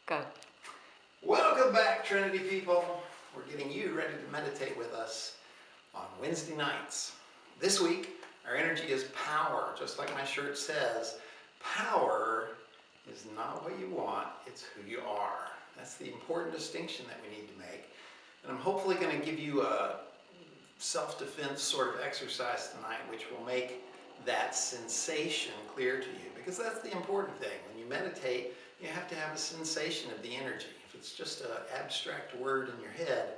Go. Welcome back, Trinity people. We're getting you ready to meditate with us on Wednesday nights. This week, our energy is power. Just like my shirt says, power is not what you want, it's who you are. That's the important distinction that we need to make. And I'm hopefully going to give you a self-defense sort of exercise tonight, which will make that sensation clear to you. Because that's the important thing. When you meditate, you have to have a sensation of the energy. If it's just an abstract word in your head,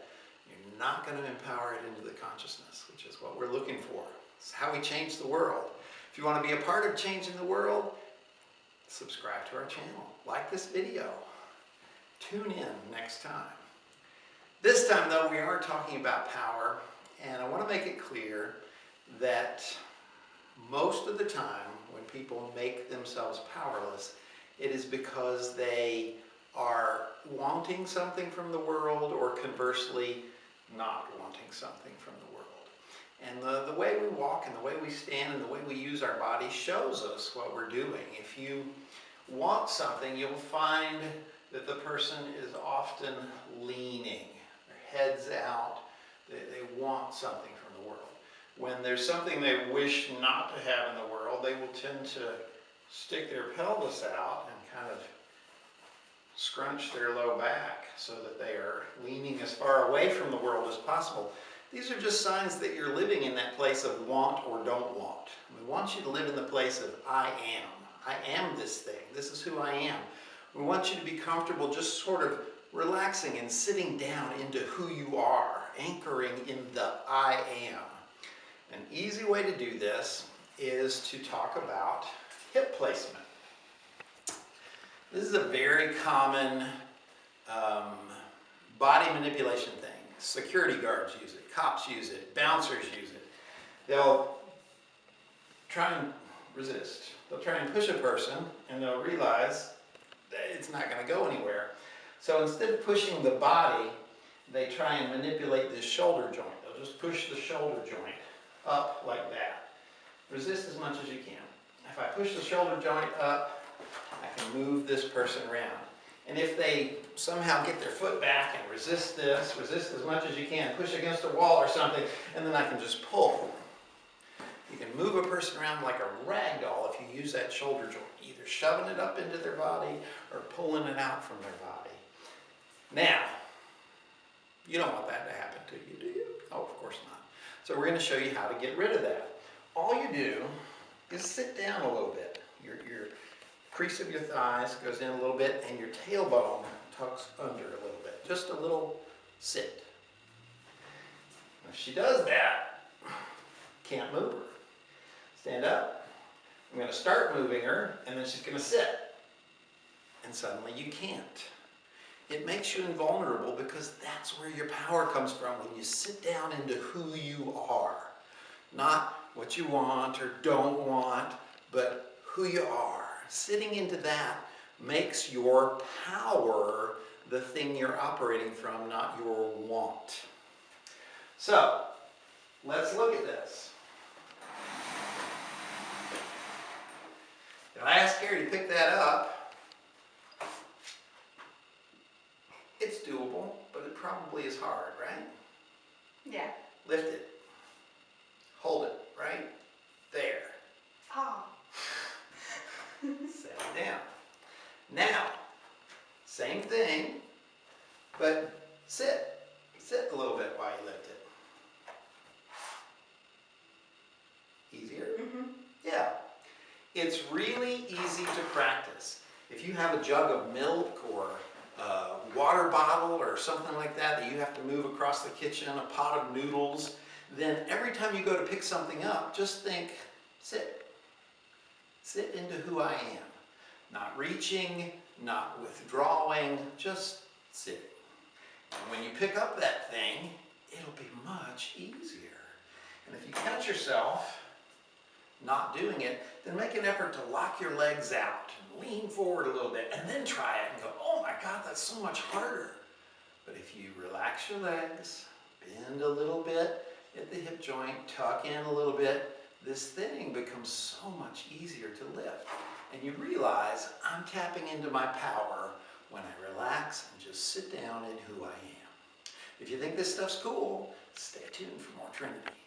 you're not going to empower it into the consciousness, which is what we're looking for. It's how we change the world. If you want to be a part of changing the world, subscribe to our channel. Like this video. Tune in next time. This time, though, we are talking about power, and I want to make it clear that most of the time when people make themselves powerless, it is because they are wanting something from the world or conversely not wanting something from the world. And the way we walk and the way we stand and the way we use our body shows us what we're doing. If you want something, you'll find that the person is often leaning, their head's out, they want something from the world. When there's something they wish not to have in the world, they will tend to stick their pelvis out and kind of scrunch their low back so that they are leaning as far away from the world as possible. These are just signs that you're living in that place of want or don't want. We want you to live in the place of I am. I am this thing. This is who I am. We want you to be comfortable just sort of relaxing and sitting down into who you are, anchoring in the I am. An easy way to do this is to talk about hip placement. This is a very common body manipulation thing. Security guards use it, cops use it, bouncers use it. They'll try and resist. They'll try and push a person and they'll realize that it's not going to go anywhere. So instead of pushing the body, they try and manipulate this shoulder joint. They'll just push the shoulder joint up like that. Resist as much as you can. If I push the shoulder joint up, I can move this person around. And if they somehow get their foot back and resist this, resist as much as you can, push against a wall or something, and then I can just pull. You can move a person around like a rag doll if you use that shoulder joint, either shoving it up into their body or pulling it out from their body. Now, you don't want that to happen to you, do you? Oh, of course not. So we're going to show you how to get rid of that. All you do is sit down a little bit. Your crease of your thighs goes in a little bit and your tailbone tucks under a little bit. Just a little sit. If she does that, can't move her. Stand up. I'm going to start moving her and then she's going to sit. And suddenly you can't. It makes you invulnerable because that's where your power comes from, when you sit down into who you are. Not what you want or don't want, but who you are. Sitting into that makes your power the thing you're operating from, not your want. So, let's look at this. If I ask Gary to pick that up, it's doable, but it probably is hard, right? Yeah. Lift it. Hold it right there. Oh. Set it down. Now, same thing, but sit. Sit a little bit while you lift it. Easier? Mm-hmm. Yeah. It's really easy to practice. If you have a jug of milk or a water bottle or something like that that you have to move across the kitchen, a pot of noodles, then every time you go to pick something up, just think, sit. Sit into who I am. Not reaching, not withdrawing, just sit. And when you pick up that thing, it'll be much easier. And if you catch yourself not doing it, then make an effort to lock your legs out and lean forward a little bit and then try it and go, oh my God, that's so much harder. But if you relax your legs, bend a little bit at the hip joint, tuck in a little bit, this thing becomes so much easier to lift. And you realize I'm tapping into my power when I relax just sit down in who I am. If you think this stuff's cool, stay tuned for more Trinity.